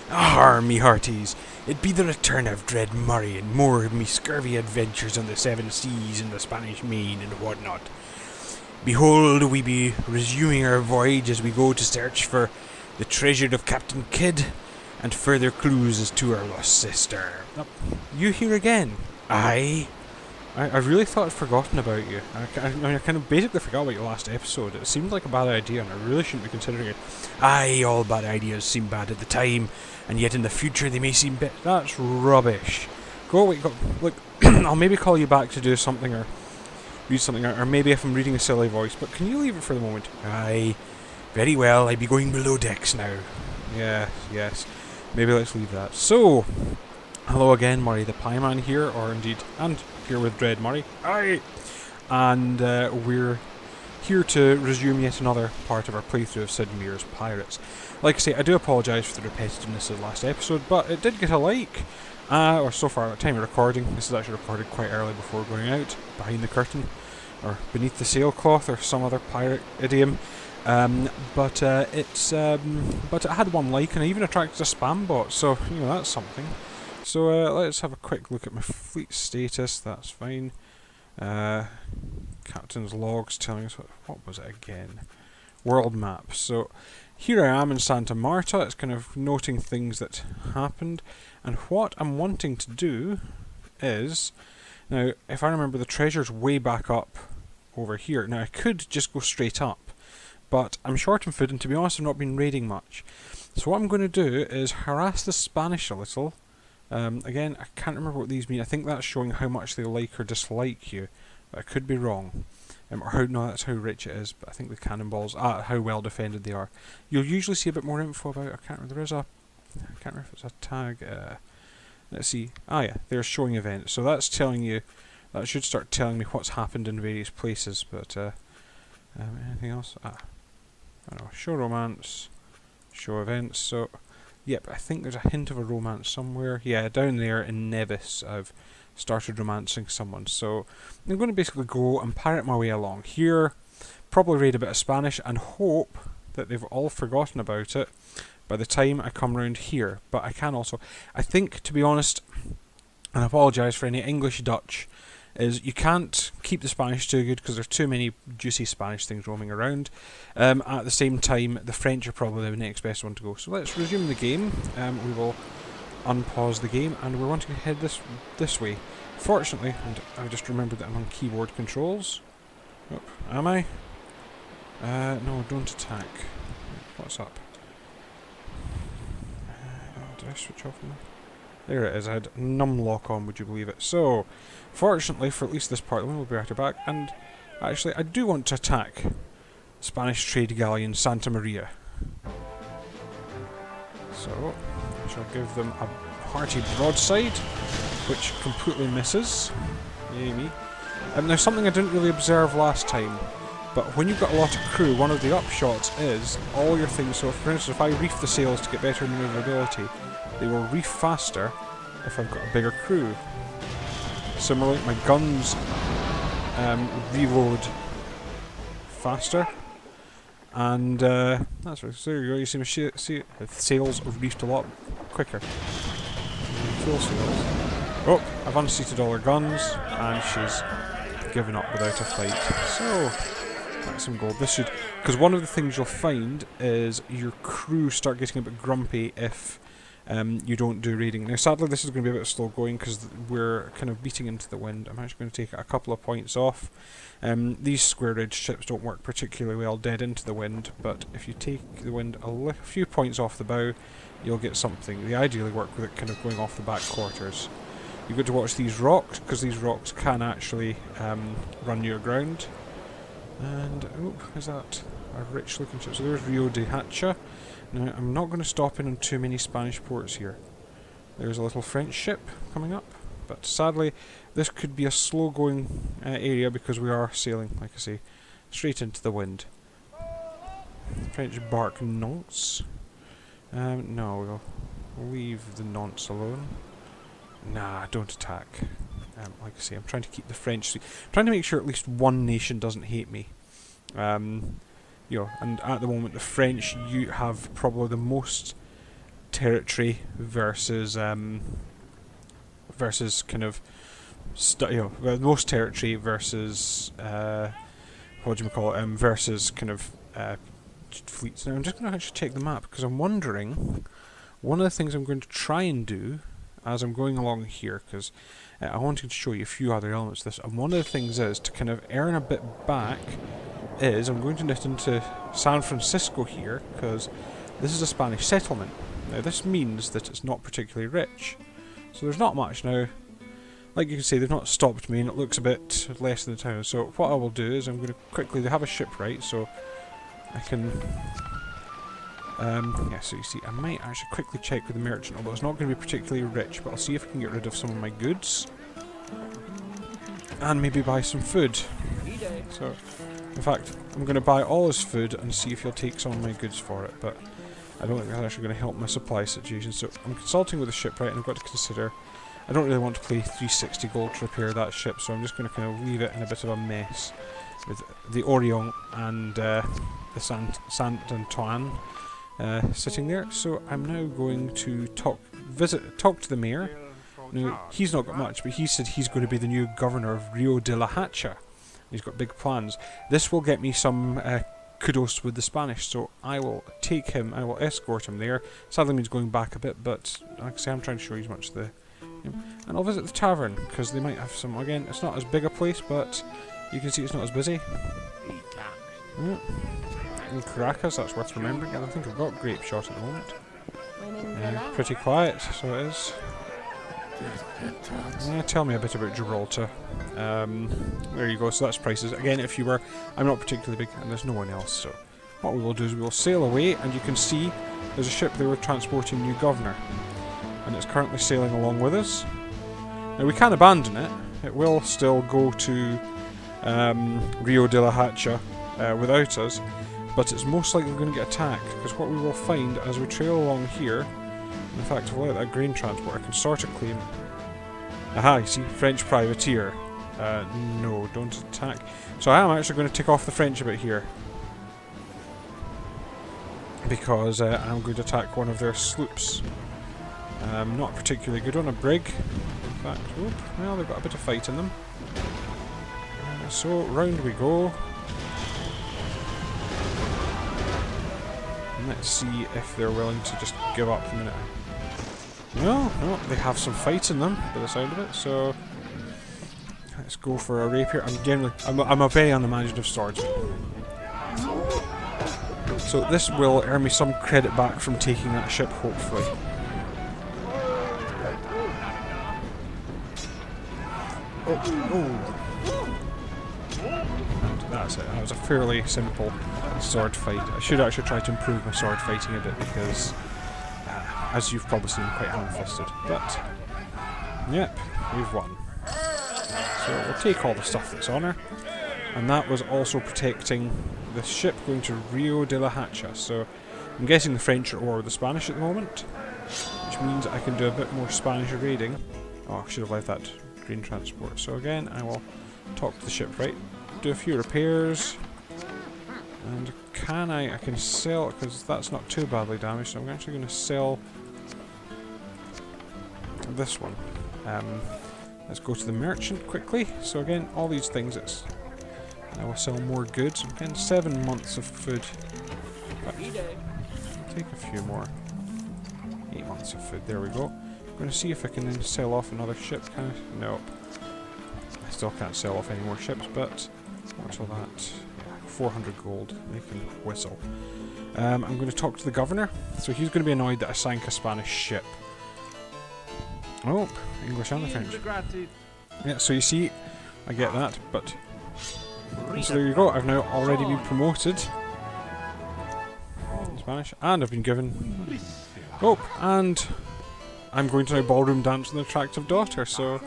Arr, me hearties, it be the return of Dread Murray and more of me scurvy adventures on the seven seas and the Spanish Main and what not. Behold, we be resuming our voyage as we go to search for the treasure of Captain Kidd and further clues as to our lost sister. Oh, you here again? Aye. I really thought I'd forgotten about you. I kind of basically forgot about your last episode. It seemed like a bad idea and I really shouldn't be considering it. Aye, all bad ideas seem bad at the time, and yet in the future they may seem bit... That's rubbish. Go away, go... Look, I'll maybe call you back to do something or read something, or maybe if I'm reading a silly voice, but can you leave it for the moment? Aye. Very well, I be going below decks now. Yes. Maybe let's leave that. So, hello again, Murray the Pieman here, or indeed, and here with Dread Murray. Aye! And we're here to resume yet another part of our playthrough of Sid Meier's Pirates. Like I say, I do apologise for the repetitiveness of the last episode, but it did get a like. Or so far, at time of recording. This is actually recorded quite early before going out, behind the curtain, or beneath the sailcloth, or some other pirate idiom. But it had one like, and I even attracted a spam bot, so, you know, that's something. So, let's have a quick look at my fleet status, that's fine. Captain's logs telling us, what was it again? World map. So, here I am in Santa Marta, it's kind of noting things that happened, and what I'm wanting to do is, now, if I remember, the treasure's way back up over here. Now, I could just go straight up, but I'm short on food, and to be honest, I've not been raiding much. So what I'm going to do is harass the Spanish a little. Again, I can't remember what these mean. I think that's showing how much they like or dislike you, but I could be wrong. Or how, no, that's how rich it is, but I think the cannonballs, how well defended they are. You'll usually see a bit more info about, I can't remember, I can't remember if it's a tag, let's see, yeah, they're showing events, so that's telling you, that should start telling me what's happened in various places, but, anything else? I don't know, show romance, show events, so, yep, I think there's a hint of a romance somewhere. Yeah, down there in Nevis, I've started romancing someone. So I'm going to basically go and pirate my way along here, probably read a bit of Spanish, and hope that they've all forgotten about it by the time I come round here. But I can also, I think, to be honest, and I apologise for any English Dutch, is you can't keep the Spanish too good because there's too many juicy Spanish things roaming around. At the same time, the French are probably the next best one to go. So let's resume the game. We will unpause the game, and we're wanting to head this way. Fortunately, and I just remembered that I'm on keyboard controls. Oh, am I? No, don't attack. What's up? Did I switch off now? There it is, I had numlock on, would you believe it? So, fortunately for at least this part, we'll be right back, and actually I do want to attack Spanish trade galleon Santa Maria. So, I shall give them a hearty broadside, which completely misses. Yay me. Now, something I didn't really observe last time, but when you've got a lot of crew, one of the upshots is all your things. So, for instance, if I reef the sails to get better maneuverability, they will reef faster if I've got a bigger crew. Similarly, my guns reload faster. And that's right. So there you go. You see my sails have reefed a lot quicker. Full sails. Oh, I've unseated all her guns, and she's given up without a fight. So that's some gold. This should, because one of the things you'll find is your crew start getting a bit grumpy if you don't do raiding. Now, sadly, this is going to be a bit slow going because we're kind of beating into the wind. I'm actually going to take a couple of points off. These square-edged ships don't work particularly well dead into the wind, but if you take the wind a few points off the bow, you'll get something. They ideally work with it kind of going off the back quarters. You've got to watch these rocks, because these rocks can actually run you aground. And, oh, is that a rich-looking ship? So there's Rio de Hacha. Now, I'm not going to stop in on too many Spanish ports here. There's a little French ship coming up, but sadly, this could be a slow-going area because we are sailing, like I say, straight into the wind. French bark Nantes. No, we'll leave the Nantes alone. Nah, don't attack. Like I say, I'm trying to keep the French... trying to make sure at least one nation doesn't hate me. You know, and at the moment the French have probably the most territory versus versus kind of most territory versus what do we call it? Versus kind of fleets. Now I'm just going to actually check the map because I'm wondering. One of the things I'm going to try and do as I'm going along here, because I wanted to show you a few other elements of this, and one of the things is to kind of earn a bit back is I'm going to nip into San Francisco here, because this is a Spanish settlement. Now this means that it's not particularly rich, so there's not much. Now, like you can see, they've not stopped me and it looks a bit less than the town, so what I will do is I'm going to quickly, they have a shipwright, so I can yeah, so you see, I might actually quickly check with the merchant, although it's not going to be particularly rich, but I'll see if I can get rid of some of my goods. And maybe buy some food. So, in fact, I'm going to buy all his food and see if he'll take some of my goods for it, but I don't think that's actually going to help my supply situation. So, I'm consulting with the shipwright and I've got to consider, I don't really want to pay 360 gold to repair that ship, so I'm just going to kind of leave it in a bit of a mess with the Orion and the Saint Antoine sitting there. So I'm now going to talk to the mayor. Now, he's not got much, but he said he's going to be the new governor of Rio de la Hacha. He's got big plans. This will get me some kudos with the Spanish, so I will take him, I will escort him there. Sadly means going back a bit, but like I say, I'm trying to show you as much of the... And I'll visit the tavern, because they might have some... Again, it's not as big a place, but you can see it's not as busy. Yeah. In Caracas, that's worth remembering. I don't think I've got grape shot at the moment. Pretty quiet, so it is. Tell me a bit about Gibraltar. There you go, so that's prices. Again, if you were... I'm not particularly big, and there's no one else, so... What we will do is we will sail away, and you can see there's a ship there transporting new governor. And it's currently sailing along with us. Now, we can abandon it. It will still go to Rio de la Hacha without us. But it's most likely going to get attacked, because what we will find as we trail along here, in fact, if I let that grain transport, I can sort of claim... Aha, you see, French privateer. No, don't attack. So I am actually going to tick off the French a bit here, because I'm going to attack one of their sloops. Not particularly good on a brig, in fact. Oop, well, they've got a bit of fight in them. So, round we go. Let's see if they're willing to just give up a minute. No, they have some fight in them, by the sound of it, so... Let's go for a rapier. I'm a very unimaginative swordsman. So this will earn me some credit back from taking that ship, hopefully. Oh. And that's it. That was a fairly simple sword fight. I should actually try to improve my sword fighting a bit because, as you've probably seen, quite ham-fisted. But, yep, we've won. So we'll take all the stuff that's on her. And that was also protecting the ship going to Rio de la Hacha. So I'm guessing the French are at war with the Spanish at the moment, which means I can do a bit more Spanish raiding. Oh, I should have left that green transport. So again, I will talk to the shipwright, do a few repairs, and I can sell, because that's not too badly damaged, so I'm actually going to sell this one. Let's go to the merchant quickly. So again, all these things, I will sell more goods. Again, 7 months of food. Take a few more. 8 months of food, there we go. I'm going to see if I can then sell off another ship. Can I? Nope. I still can't sell off any more ships, but what's all that? Yeah, 400 gold. They can whistle. I'm going to talk to the governor. So he's going to be annoyed that I sank a Spanish ship. Oh, English and the French. Yeah, so you see, I get that, but... So there you go, I've now already been promoted in Spanish, and I've been given... Oh, and I'm going to now ballroom dance with an attractive daughter, so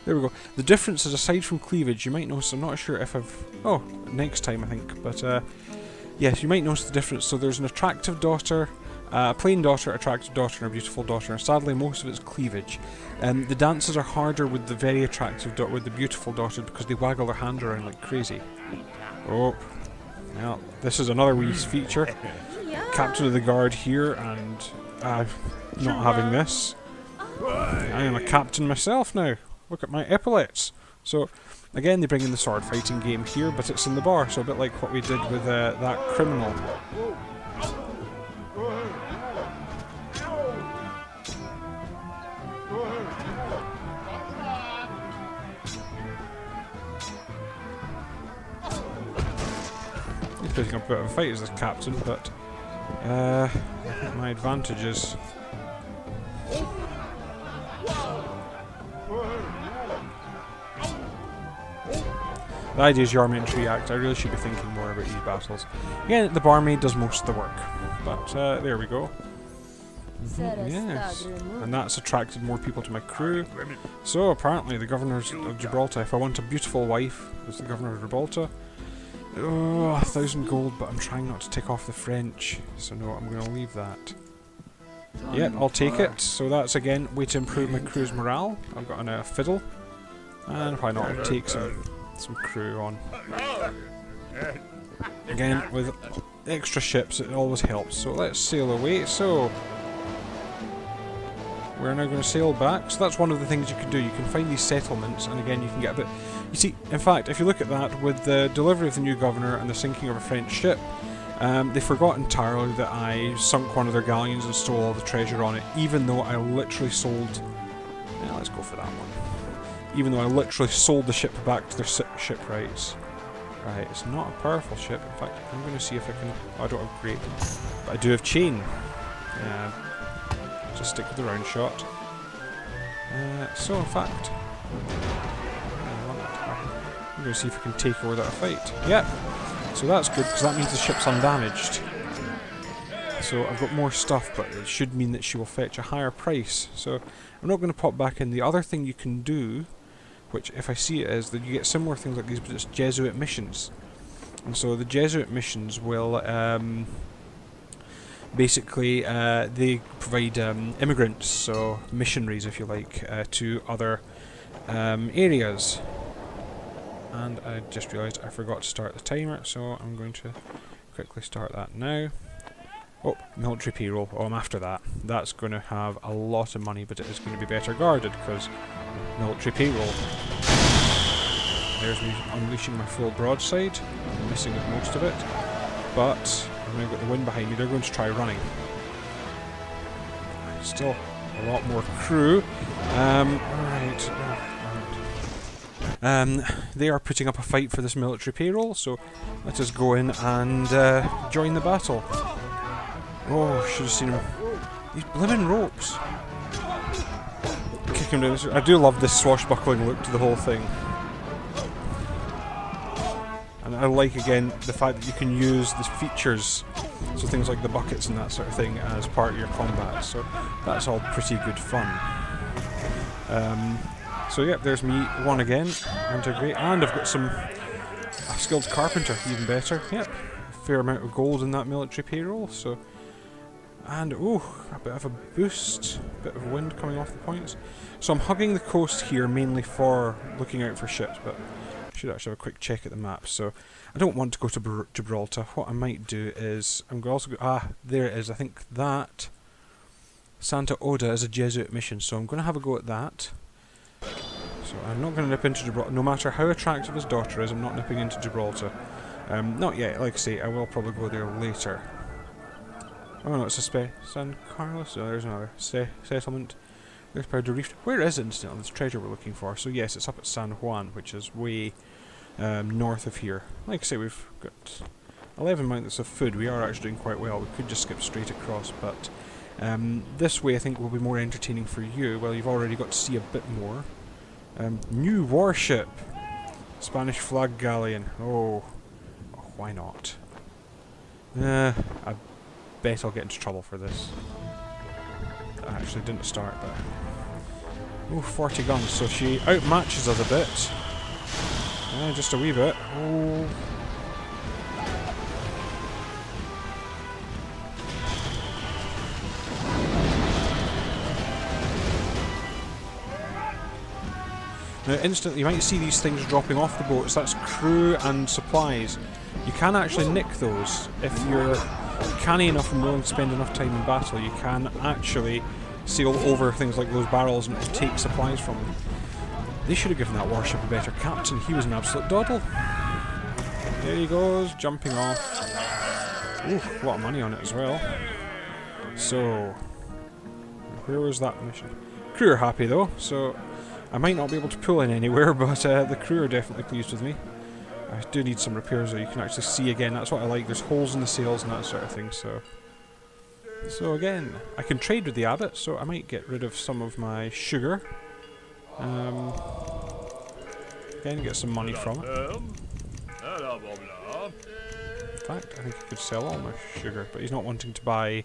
there we go. The difference is, aside from cleavage, you might notice, I'm not sure if I've... Oh, next time I think, but yes, you might notice the difference. So there's an attractive daughter, a plain daughter, attractive daughter, and a beautiful daughter, and sadly most of it's cleavage. The dances are harder with the very attractive daughter, with the beautiful daughter, because they waggle their hand around like crazy. Oh, well, this is another wee feature. Captain of the guard here, and not having this. I am a captain myself now. Look at my epaulets. So, again, they bring in the sword fighting game here, but it's in the bar, so a bit like what we did with that criminal. He's putting up a bit of a fight as this captain, but I think my advantage is... The idea is your army to react. I really should be thinking more about these battles. Again, the barmaid does most of the work. But there we go. Yes. And that's attracted more people to my crew. So apparently the governor of Gibraltar, if I want a beautiful wife, is the governor of Gibraltar. Oh, 1,000 gold, but I'm trying not to take off the French. So no, I'm going to leave that. Yep, I'll take it. So that's again, way to improve my crew's morale. I've got a fiddle. And why not take some crew on. Again, with extra ships, it always helps. So let's sail away. So we're now going to sail back. So that's one of the things you can do. You can find these settlements, and again, you can get a bit... You see, in fact, if you look at that, with the delivery of the new governor and the sinking of a French ship, they forgot entirely that I sunk one of their galleons and stole all the treasure on it, even though I literally sold... Yeah, let's go for that one. Even though I literally sold the ship back to their shipwrights. Right, it's not a powerful ship. In fact, I'm going to see if I can... Oh, I don't have great, but I do have chain. Just stick with the round shot. So, in fact... I'm going to see if I can take her without a fight. Yep. So that's good, because that means the ship's undamaged. So I've got more stuff, but it should mean that she will fetch a higher price. So I'm not going to pop back in. The other thing you can do, which if I see it, is that you get similar things like these, but it's Jesuit missions. And so the Jesuit missions will basically they provide immigrants, so missionaries if you like, to other areas. And I just realised I forgot to start the timer, so I'm going to quickly start that now. Oh, military payroll. Oh, I'm after that. That's going to have a lot of money, but it is going to be better guarded, because military payroll. There's me unleashing my full broadside. I'm missing most of it. But I've now got the wind behind me. They're going to try running. Still a lot more crew. Alright. They are putting up a fight for this military payroll, so let us go in and join the battle. Oh, should have seen him. These blimmin' ropes. Kick him down. I do love this swashbuckling look to the whole thing. And I like, again, the fact that you can use the features, so things like the buckets and that sort of thing, as part of your combat. So that's all pretty good fun. So yep, there's me, one again. Integrate. And I've got a skilled carpenter, even better. Yep, a fair amount of gold in that military payroll, so... And, ooh, a bit of a boost, a bit of wind coming off the points. So I'm hugging the coast here mainly for looking out for ships, but I should actually have a quick check at the map. So I don't want to go to Gibraltar. What I might do is, I'm going to also go, there it is. I think that Santa Oda is a Jesuit mission, so I'm going to have a go at that. So I'm not going to nip into Gibraltar. No matter how attractive his daughter is, I'm not nipping into Gibraltar. Not yet, like I say, I will probably go there later. Oh no, it's a San Carlos. Oh, there's another settlement. There's Powder Reef. Where is it incidentally? This treasure we're looking for. So yes, it's up at San Juan, which is way north of here. Like I say, we've got 11 mountains of food. We are actually doing quite well. We could just skip straight across, but this way I think will be more entertaining for you. Well, you've already got to see a bit more. New warship, Spanish flag galleon. Oh, why not? I bet I'll get into trouble for this. I actually didn't start, but... Oh, 40 guns, so she outmatches us a bit. Just a wee bit. Oh. Now instantly you might see these things dropping off the boats. That's crew and supplies. You can actually nick those if you're canny enough and willing to spend enough time in battle. You can actually sail over things like those barrels and take supplies from them. They should have given that warship a better captain. He was an absolute doddle. There he goes, jumping off. Ooh, a lot of money on it as well. So, where was that mission? Crew are happy though, so I might not be able to pull in anywhere, but the crew are definitely pleased with me. I do need some repairs though, you can actually see again, that's what I like, there's holes in the sails and that sort of thing, so again, I can trade with the abbot, so I might get rid of some of my sugar. Again, get some money from it. In fact, I think I could sell all my sugar, but he's not wanting to buy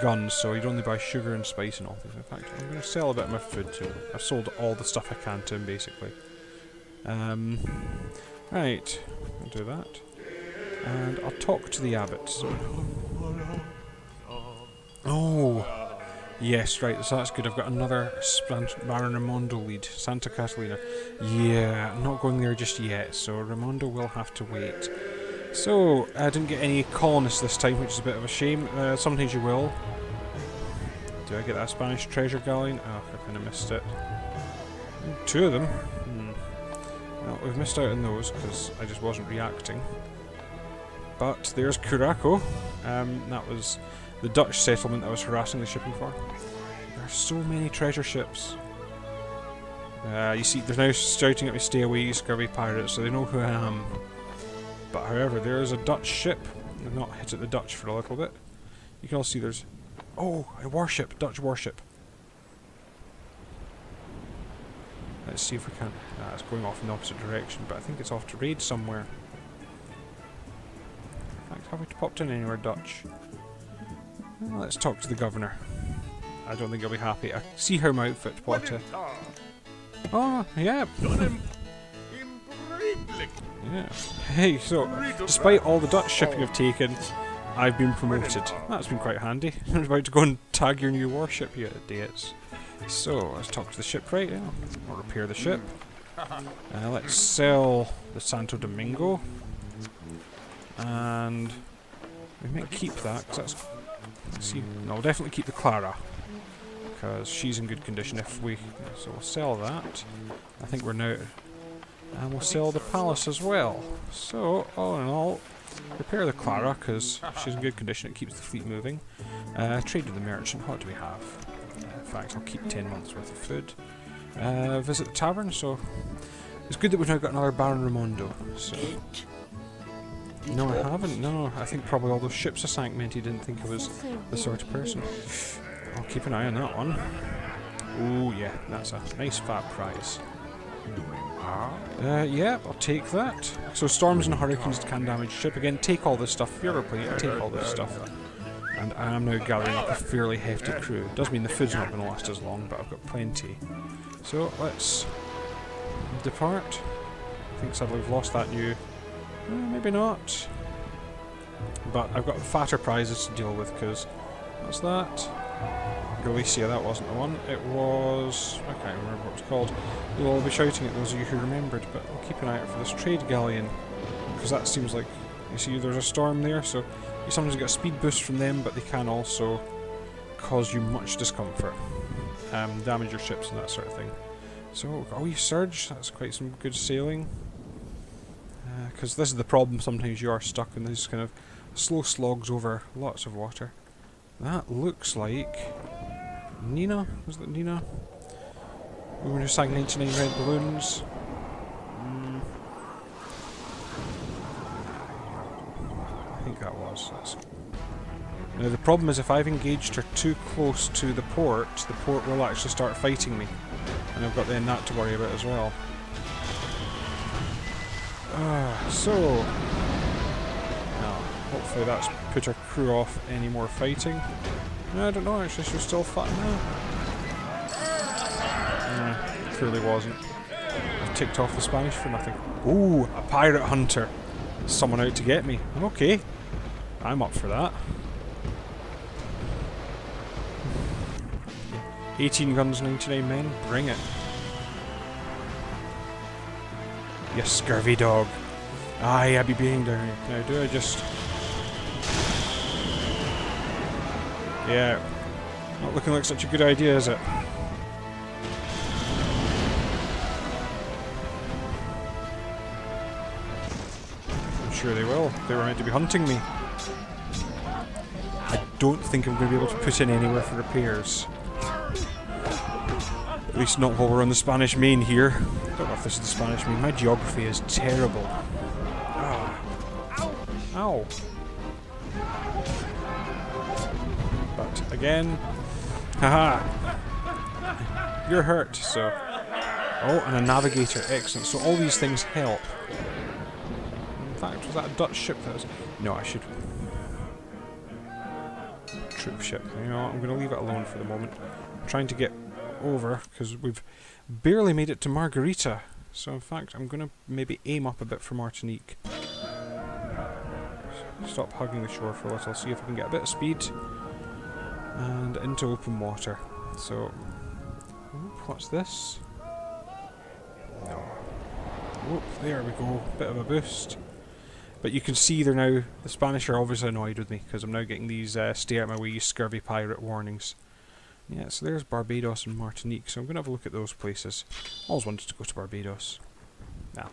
guns, so he'd only buy sugar and spice and all things. In fact, I'm going to sell a bit of my food to him. I've sold all the stuff I can to him, basically. Right, I'll do that. And I'll talk to the abbot. Oh! Yes, right, so that's good. I've got another Baron Raimondo lead. Santa Catalina. Yeah, I'm not going there just yet, so Raimondo will have to wait. So, I didn't get any colonists this time, which is a bit of a shame. Sometimes you will. Do I get that Spanish treasure galleon? Oh, I kind of missed it. 2 of them. Well, we've missed out on those, because I just wasn't reacting. But there's Curaçao. That was the Dutch settlement I was harassing the shipping for. There are so many treasure ships. You see, they're now shouting at me, "Stay away, you scurvy pirates," so they know who I am. But however, there is a Dutch ship. I've not hit at the Dutch for a little bit. You can all see there's... Oh, a warship, Dutch warship. Let's see if we can... it's going off in the opposite direction, but I think it's off to raid somewhere. In fact, have we popped in anywhere Dutch? Well, let's talk to the governor. I don't think he'll be happy. I see how my outfit, what Oh, yeah. Yeah. Hey, so, despite all the Dutch shipping I've taken, I've been promoted. That's been quite handy. I was about to go and tag your new warship, you idiots. So, let's talk to the shipwright, yeah. Or repair the ship. Let's sell the Santo Domingo. And we might keep that, because that's... Let's see. No, we'll definitely keep the Clara. Because she's in good condition if we... So we'll sell that. I think we're now... And we'll sell the palace as well. So, all in all, repair the Clara, because she's in good condition, it keeps the fleet moving. Trade with the merchant, what do we have? In fact, I'll keep 10 months worth of food. Visit the tavern, so... It's good that we've now got another Baron Raimondo, so... No, I haven't, no. I think probably all those ships I sank meant he didn't think I was the sort of person. I'll keep an eye on that one. Ooh, yeah, that's a nice fat prize. Yeah, I'll take that. So storms and hurricanes can damage ship. Again, take all this stuff. If you ever play it, take all this stuff. And I am now gathering up a fairly hefty crew. Does mean the food's not going to last as long, but I've got plenty. So, let's depart. I think sadly we've lost that new... maybe not. But I've got fatter prizes to deal with, because... What's that? Galicia, that wasn't the one. It was... I can't remember what it's called. We'll all be shouting at those of you who remembered, but I'll keep an eye out for this trade galleon. Because that seems like... You see, there's a storm there, so you sometimes get a speed boost from them, but they can also cause you much discomfort. Damage your ships and that sort of thing. So, oh, you surge. That's quite some good sailing. Because this is the problem, sometimes you are stuck in these kind of slow slogs over lots of water. That looks like... Nina? Was that Nina? Woman who sang 99 Red Balloons. I think that was. Now the problem is if I've engaged her too close to the port will actually start fighting me. And I've got then that to worry about as well. So... hopefully that's put our crew off any more fighting. No, I don't know, actually, she's still fighting now. Clearly wasn't. I've ticked off the Spanish for nothing. Ooh, a pirate hunter. Someone out to get me. Okay. I'm up for that. 18 guns, 99 men. Bring it. You scurvy dog. Aye, I be being down here. Now, do I just... Yeah. Not looking like such a good idea, is it? I'm sure they will. They were meant to be hunting me. I don't think I'm going to be able to put in anywhere for repairs. At least not while we're on the Spanish Main here. I don't know if this is the Spanish Main. My geography is terrible. Ah. Ow. But again, haha. You're hurt, so. Oh, and a navigator. Excellent. So all these things help. In fact, was that a Dutch ship that was? No, I should. Troop ship. You know what? I'm going to leave it alone for the moment. I'm trying to get over because we've barely made it to Margarita. So in fact, I'm going to maybe aim up a bit for Martinique. Stop hugging the shore for a little. See if I can get a bit of speed and into open water. So, what's this? No. Oh, there we go. Bit of a boost. But you can see they're now, the Spanish are obviously annoyed with me because I'm now getting these stay out my way scurvy pirate warnings. Yeah, so there's Barbados and Martinique, so I'm going to have a look at those places. Always wanted to go to Barbados. Now,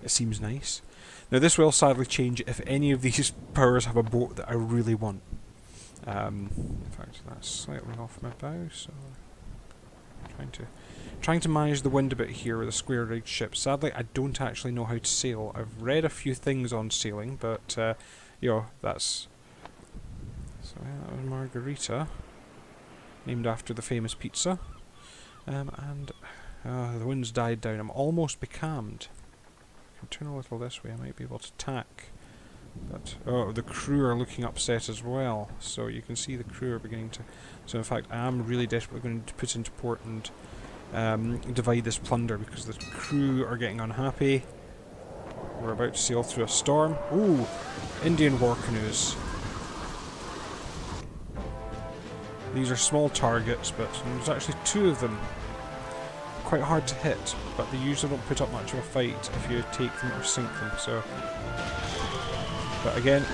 it seems nice. Now this will sadly change if any of these powers have a boat that I really want. In fact, that's slightly off my bow, so trying to manage the wind a bit here with a square-rigged ship. Sadly, I don't actually know how to sail. I've read a few things on sailing, but you know, that's so. Yeah, that was Margarita, named after the famous pizza. And the wind's died down. I'm almost becalmed. I can turn a little this way. I might be able to tack. But oh, the crew are looking upset as well. So you can see the crew are beginning to. So in fact, I am really desperately going to put into port and divide this plunder because the crew are getting unhappy. We're about to sail through a storm. Ooh, Indian war canoes. These are small targets, but there's actually two of them. Quite hard to hit, but they usually don't put up much of a fight if you take them or sink them. So, but again,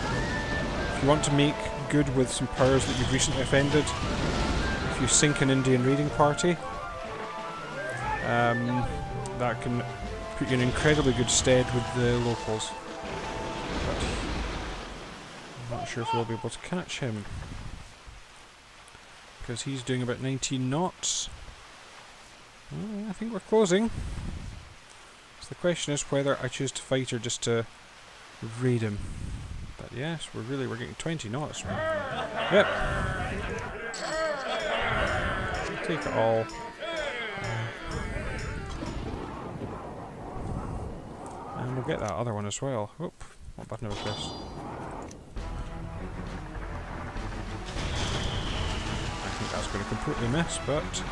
if you want to make good with some powers that you've recently offended, if you sink an Indian raiding party, that can put you in incredibly good stead with the locals. But I'm not sure if we'll be able to catch him because he's doing about 19 knots. Well, I think we're closing. So the question is whether I choose to fight or just to raid him. But yes, we're getting 20 knots. Yep. Take it all. And we'll get that other one as well. Oop, what button have I pressed? I think that's going to completely miss, but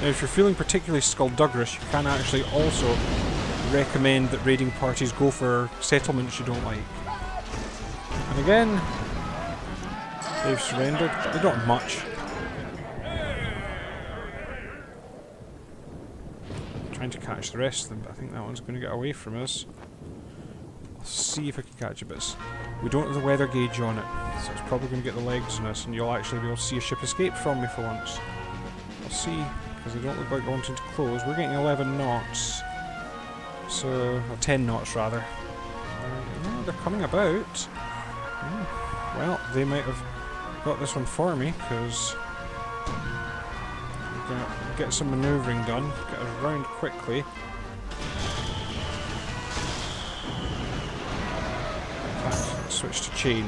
now, if you're feeling particularly skullduggerous, you can actually also recommend that raiding parties go for settlements you don't like. And again, they've surrendered. They don't have much. I'm trying to catch the rest of them, but I think that one's going to get away from us. I'll see if I can catch it, but we don't have the weather gauge on it, so it's probably going to get the legs on us, and you'll actually be able to see a ship escape from me for once. We'll see. Because they don't look like wanting to close. We're getting 11 knots. So, or 10 knots rather. They're coming about. Well, they might have got this one for me, because we're going to get some manoeuvring done. Get us round quickly. In fact, let's switch to chain.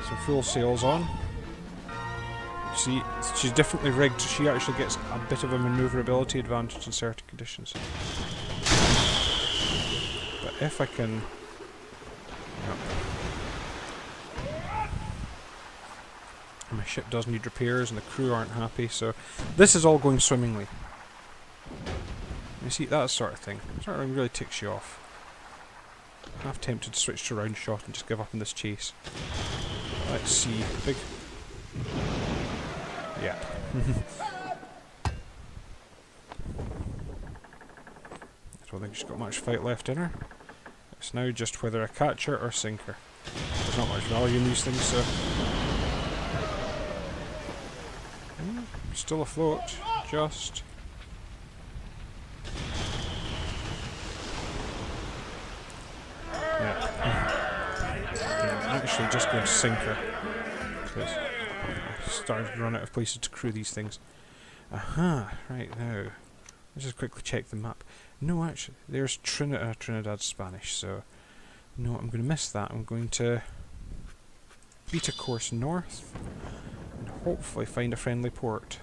So full sails on. See, she's differently rigged, so she actually gets a bit of a manoeuvrability advantage in certain conditions. But if I can... Yep. My ship does need repairs and the crew aren't happy, so this is all going swimmingly. You see, that sort of thing. Sort of thing really ticks you off. I'm half tempted to switch to round shot and just give up on this chase. Let's see. Big... Yeah. Don't think she's got much fight left in her. It's now just whether I catch her or sink her. There's not much value in these things, so... Still afloat. Just... Yeah. I'm actually just going to sink her. Because I started to run out of places to crew these things. Aha! Right now. Let's just quickly check the map. No, actually, there's Trinidad Spanish, so... No, I'm going to miss that. I'm going to beat a course north and hopefully find a friendly port.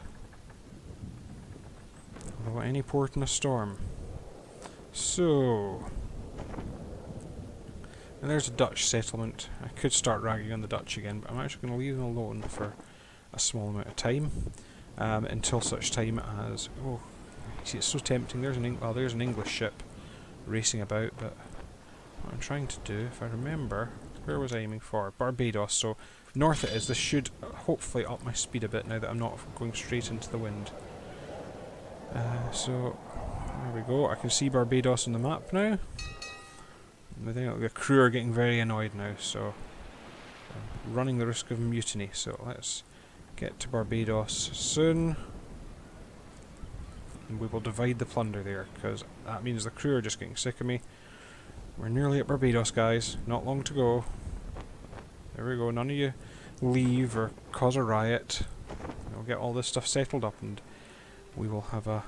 Although any port in a storm. So... And there's a Dutch settlement. I could start ragging on the Dutch again, but I'm actually going to leave them alone for a small amount of time. Until such time as... Oh, see, it's so tempting. There's an English ship racing about, but what I'm trying to do, if I remember, where was I aiming for? Barbados. So north it is. This should hopefully up my speed a bit now that I'm not going straight into the wind. So there we go. I can see Barbados on the map now. I think the crew are getting very annoyed now, so I'm running the risk of mutiny. So let's get to Barbados soon. And we will divide the plunder there, because that means the crew are just getting sick of me. We're nearly at Barbados, guys. Not long to go. There we go. None of you leave or cause a riot. We'll get all this stuff settled up and we will have a...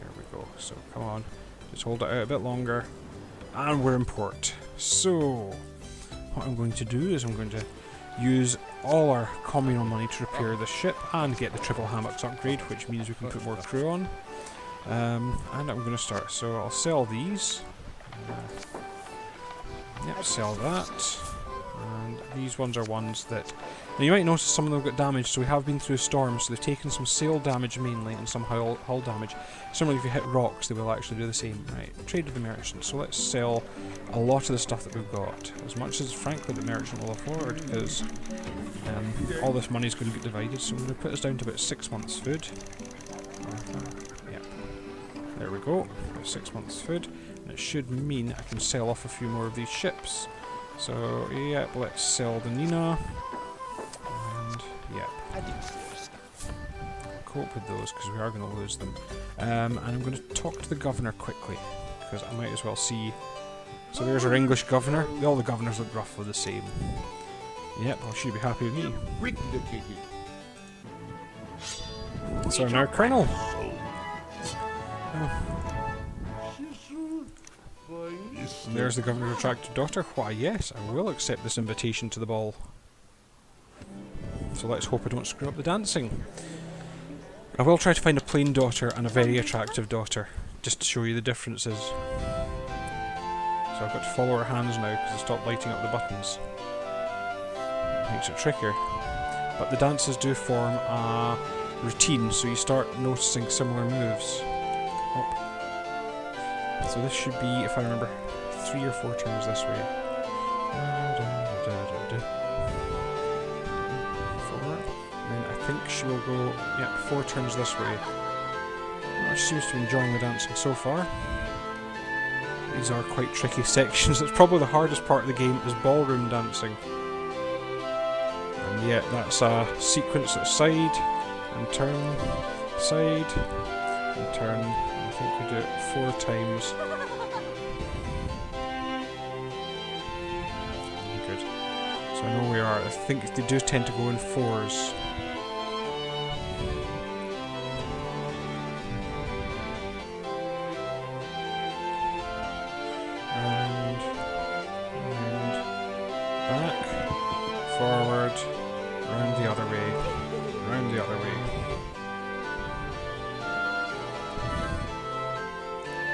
There we go. So, come on. Just hold it out a bit longer. And we're in port. So, what I'm going to do is I'm going to use all our communal money to repair the ship and get the triple hammocks upgrade, which means we can put more crew on. And I'm going to start. So I'll sell these. Yep, sell that. And these ones are ones that... Now you might notice some of them got damaged, so we have been through storms, so they've taken some sail damage mainly and some hull damage. Similarly, if you hit rocks, they will actually do the same. Right, trade with the merchant. So let's sell a lot of the stuff that we've got, as much as frankly the merchant will afford, because all this money is going to get divided. So I'm going to put us down to about 6 months' food. Yep. There we go. 6 months' food. And it should mean I can sell off a few more of these ships. So, yep, let's sell the Nina. And, yep. Cope with those, because we are going to lose them. And I'm going to talk to the governor quickly, because I might as well see... So there's our English governor. All the governors look roughly the same. Yep, well, she'd be happy with me. So now, Colonel. And there's the governor's attractive daughter. Why, yes, I will accept this invitation to the ball. So let's hope I don't screw up the dancing. I will try to find a plain daughter and a very attractive daughter, just to show you the differences. So I've got to follow her hands now because I stopped lighting up the buttons. It makes it trickier. But the dances do form a routine, so you start noticing similar moves. Oh. So this should be, if I remember, 3 or 4 turns this way. 4. And then I think she will go, yeah, 4 turns this way. Well, she seems to be enjoying the dancing so far. These are quite tricky sections. It's probably the hardest part of the game is ballroom dancing. And yeah, that's a sequence that's side and turn, side and turn. I think we do it 4 times. Good. So I know we are. I think they do tend to go in 4s. And back, forward, round the other way, round the other way.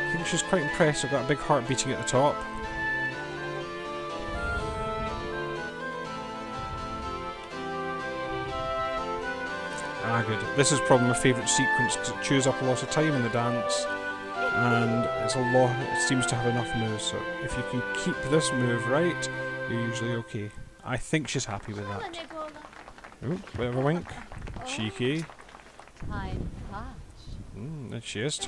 I think she's quite impressed. I've got a big heart beating at the top. Ah, good. This is probably my favourite sequence because it chews up a lot of time in the dance, and it's a lot. It seems to have enough moves. So if you can keep this move right, you're usually okay. I think she's happy with that. Ooh, bit of a wink. Cheeky. There she is.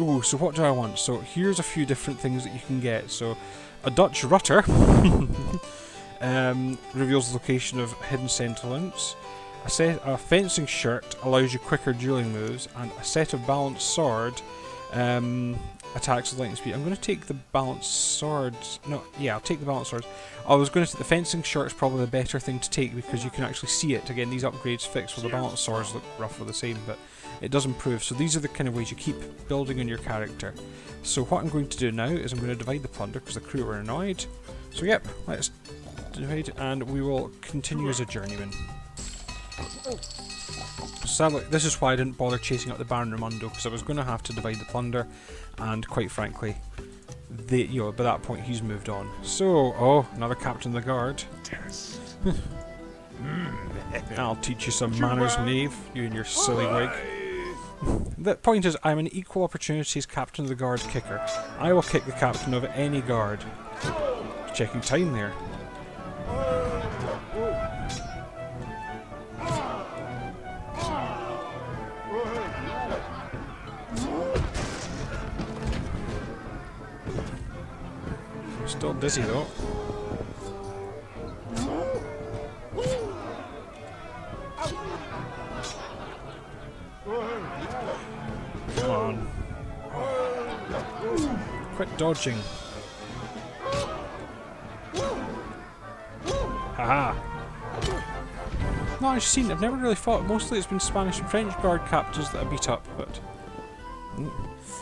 Ooh, so what do I want? So here's a few different things that you can get. So a Dutch rutter reveals the location of hidden sentinels. A fencing shirt allows you quicker dueling moves, and a set of balanced sword attacks with lightning speed. I'm going to take the balanced swords. No, yeah, I'll take the balanced swords. I was going to take the fencing shirt is probably the better thing to take because you can actually see it. Again, these upgrades fix, where the balanced swords look roughly the same, but it does improve. So these are the kind of ways you keep building on your character. So what I'm going to do now is I'm going to divide the plunder because the crew are annoyed. So yep, let's divide and we will continue as a journeyman. Sadly, this is why I didn't bother chasing up the Baron Ramundo, because I was going to have to divide the plunder, and quite frankly, by that point he's moved on. So, oh, another captain of the guard. I'll teach you some manners, knave, you and your silly wig. The point is, I'm an equal opportunities captain of the guard kicker. I will kick the captain of any guard. Checking time there. Still dizzy though. Come on. Quit dodging. Haha. No, I've seen. I've never really fought. Mostly it's been Spanish and French guard captains that I beat up, but.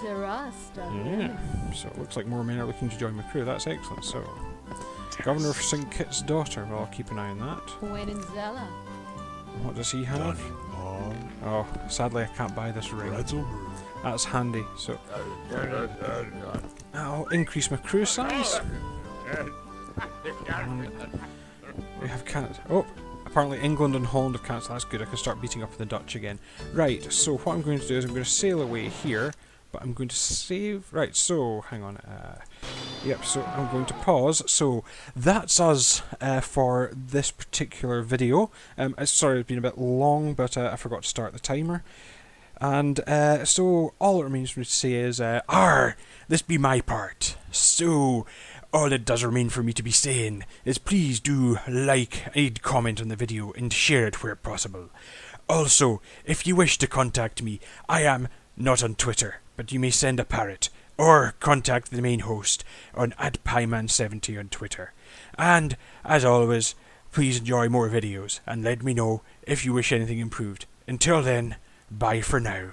Yeah, so it looks like more men are looking to join my crew. That's excellent. So, Governor of St. Kit's daughter. Well, I'll keep an eye on that. What does he have? Oh, sadly I can't buy this ring. That's handy. So, I'll increase my crew size. And we have Canada. Oh, apparently England and Holland have cancelled. That's good. I can start beating up the Dutch again. Right. So what I'm going to do is I'm going to sail away here. But I'm going to save. Right, so hang on. Yep, so I'm going to pause. So that's us for this particular video. Sorry, it's been a bit long, but I forgot to start the timer. And so all it remains for me to say is, this be my part. So all it does remain for me to be saying is please do like and comment on the video and share it where possible. Also, if you wish to contact me, I am not on Twitter, but you may send a parrot, or contact the main host on @Pieman70 on Twitter. And, as always, please enjoy more videos, and let me know if you wish anything improved. Until then, bye for now.